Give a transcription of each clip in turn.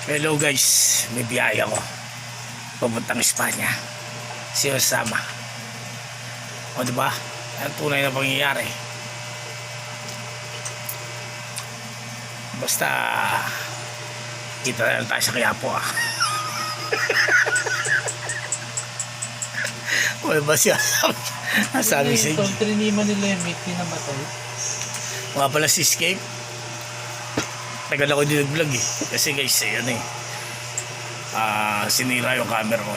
Hello guys, may biyaya ko papuntang Espanya. Si Osama. O diba? Ang tunay na pangyayari. Basta kita na lang tayo sa Quiapo Wala ba siya sabi sa inyo? Trinima nila yung meet namatay. Mga pala si Escape. Tagal ako din nag-vlog kasi guys sinira yung camera ko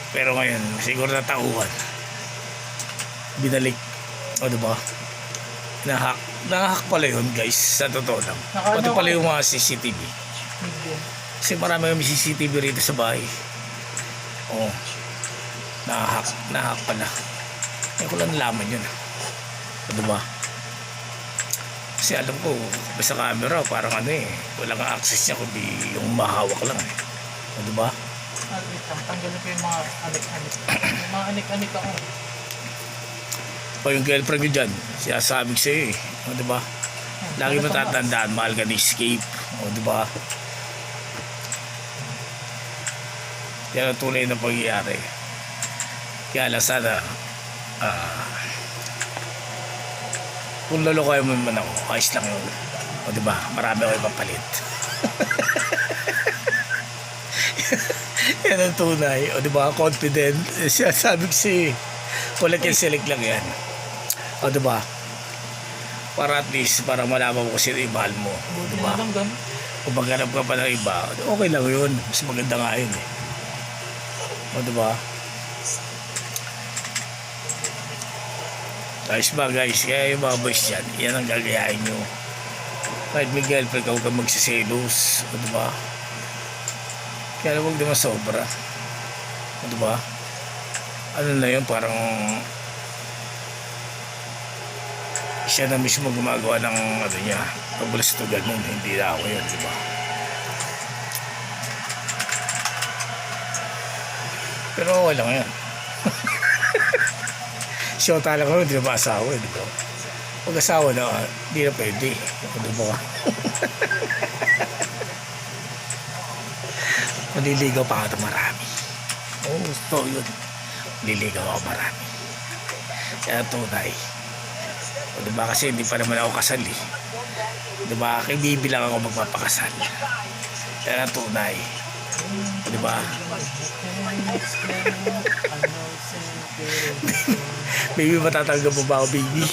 pero ngayon siguro natauhan, binalik. O diba, nahak pala yun guys, sa totoo lang. Pati pala yung mga CCTV kasi marami kami CCTV rito sa bahay. Nahak pala. Hindi ko lang nalaman yun. O diba, kasi alam ko sa camera parang walang access niya kundi yung mahawak lang O diba? Tanggalin ko yung mga anik-anik. Yung mga anik-anik ako. O yung girlfriend ko dyan, sinasabi ko sa'yo O diba? Lagi mo tatandaan, mahal ka ni Escape. O diba? Yan ang tunay na pangyayari. Kaya lang sana kung lalo kayo man ako, ayos lang yun. O diba? Marami ako ipapalit. Yan ang tunay. O diba? Confident. Siya sabi ko collect and select lang yan. O diba? Para at least, para malaman mo kung sino yung mahal mo. O diba? Kung maghanap ka pa ng iba, okay lang yun. Mas maganda nga yun O diba? Ayos ba guys? Kaya yung mga boys dyan, yan ang gagayain nyo. Kahit may girlfriend ka, huwag kang magsiselos. O diba? Kaya huwag naman sobra. O diba? Ano na yun, parang siya na mismo gumagawa ng niya, pabulastugan nun. Hindi na ako yun, diba? Pero okay lang yan. Siya talaga ko, hindi na ba asawa, di ba? Pag asawa na, hindi na pwede. Ano ba? Maliligaw pa ito marami. Gusto yun. Maliligaw ako marami. Kaya tunay. O diba, kasi hindi pa naman ako kasal Diba, kay baby lang ako magpapakasal. Kaya tunay. O diba? Baby, matatanggap mo ba ako, baby?